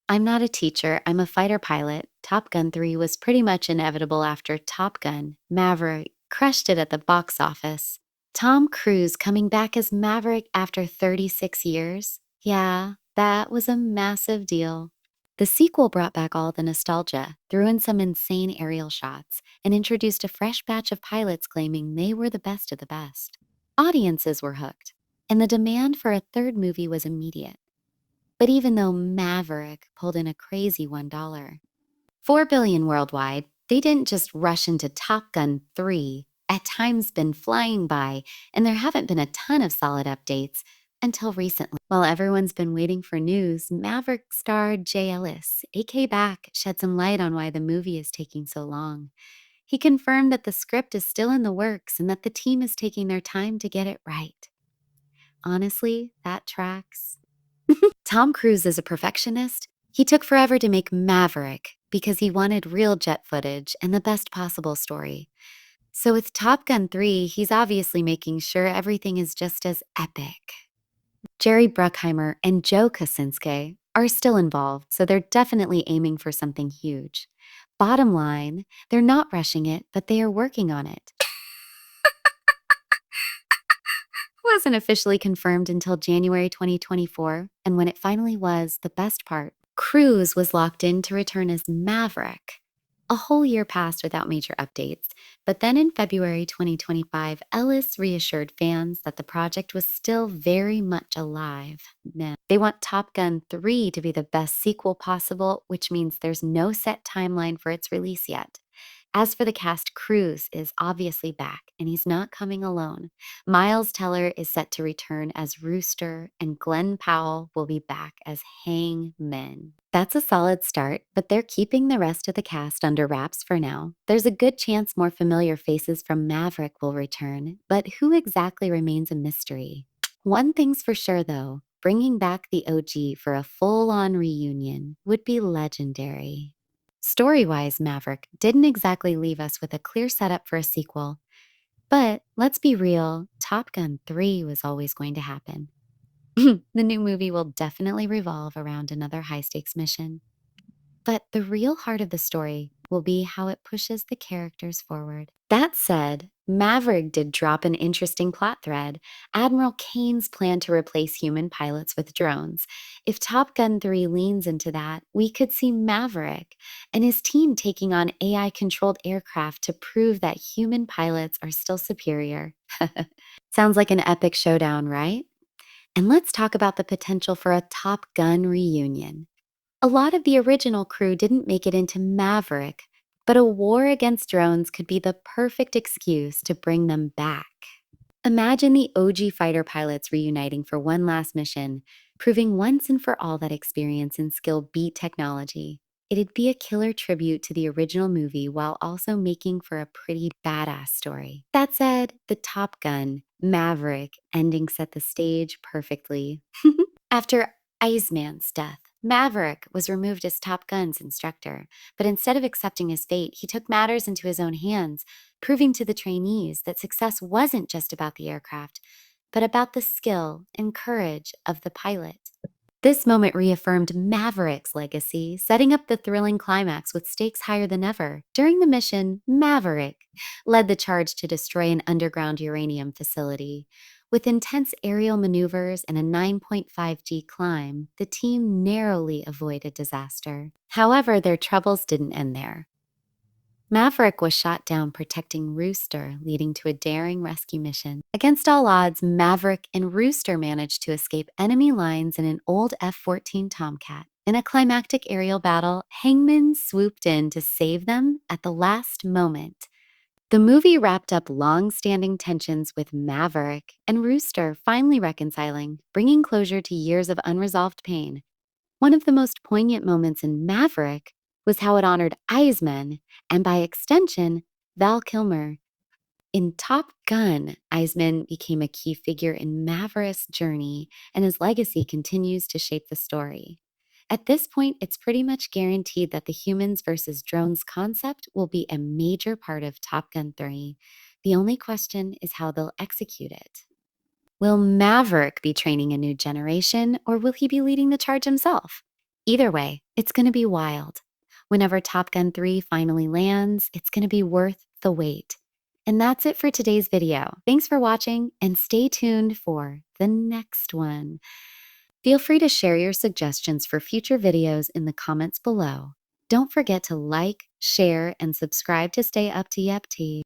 I'm not a teacher, I'm a fighter pilot. Top Gun 3 was pretty much inevitable after Top Gun. Maverick crushed it at the box office. Tom Cruise coming back as Maverick after 36 years? Yeah, that was a massive deal. The sequel brought back all the nostalgia, threw in some insane aerial shots, and introduced a fresh batch of pilots claiming they were the best of the best. Audiences were hooked, and the demand for a third movie was immediate. But even though Maverick pulled in a crazy $1, $4 billion worldwide, they didn't just rush into Top Gun 3. At times been flying by, and there haven't been a ton of solid updates until recently. While everyone's been waiting for news, Maverick star Jay Ellis, AK Back, shed some light on why the movie is taking so long. He confirmed that the script is still in the works and that the team is taking their time to get it right. Honestly, that tracks. Tom Cruise is a perfectionist. He took forever to make Maverick because he wanted real jet footage and the best possible story. So with Top Gun 3, he's obviously making sure everything is just as epic. Jerry Bruckheimer and Joe Kosinski are still involved, so they're definitely aiming for something huge. Bottom line, they're not rushing it, but they are working on it. Wasn't officially confirmed until January 2024, and when it finally was, the best part, Cruise was locked in to return as Maverick. A whole year passed without major updates, but then in February 2025, Ellis reassured fans that the project was still very much alive. Now, they want Top Gun 3 to be the best sequel possible, which means there's no set timeline for its release yet. As for the cast, Cruise is obviously back, and he's not coming alone. Miles Teller is set to return as Rooster, and Glenn Powell will be back as Hangman. That's a solid start, but they're keeping the rest of the cast under wraps for now. There's a good chance more familiar faces from Maverick will return, but who exactly remains a mystery. One thing's for sure, though. Bringing back the OG for a full-on reunion would be legendary. Story-wise, Maverick didn't exactly leave us with a clear setup for a sequel. But let's be real, Top Gun 3 was always going to happen. The new movie will definitely revolve around another high-stakes mission. But the real heart of the story will be how it pushes the characters forward. That said, Maverick did drop an interesting plot thread. Admiral Kane's plan to replace human pilots with drones. If Top Gun 3 leans into that, we could see Maverick and his team taking on AI-controlled aircraft to prove that human pilots are still superior. Sounds like an epic showdown, right? And let's talk about the potential for a Top Gun reunion. A lot of the original crew didn't make it into Maverick, but a war against drones could be the perfect excuse to bring them back. Imagine the OG fighter pilots reuniting for one last mission, proving once and for all that experience and skill beat technology. It'd be a killer tribute to the original movie while also making for a pretty badass story. That said, the Top Gun, Maverick ending set the stage perfectly. After Iceman's death, Maverick was removed as Top Gun's instructor, but instead of accepting his fate, he took matters into his own hands, proving to the trainees that success wasn't just about the aircraft, but about the skill and courage of the pilot. This moment reaffirmed Maverick's legacy, setting up the thrilling climax with stakes higher than ever. During the mission, Maverick led the charge to destroy an underground uranium facility. With intense aerial maneuvers and a 9.5G climb, the team narrowly avoided disaster. However, their troubles didn't end there. Maverick was shot down protecting Rooster, leading to a daring rescue mission. Against all odds, Maverick and Rooster managed to escape enemy lines in an old F-14 Tomcat. In a climactic aerial battle, Hangman swooped in to save them at the last moment. The movie wrapped up long-standing tensions with Maverick and Rooster finally reconciling, bringing closure to years of unresolved pain. One of the most poignant moments in Maverick was how it honored Iceman, and by extension, Val Kilmer. In Top Gun, Iceman became a key figure in Maverick's journey, and his legacy continues to shape the story. At this point, it's pretty much guaranteed that the humans versus drones concept will be a major part of Top Gun 3. The only question is how they'll execute it. Will Maverick be training a new generation, or will he be leading the charge himself? Either way, it's going to be wild. Whenever Top Gun 3 finally lands, it's going to be worth the wait. And that's it for today's video. Thanks for watching and stay tuned for the next one. Feel free to share your suggestions for future videos in the comments below. Don't forget to like, share, and subscribe to stay up to Yep Tea.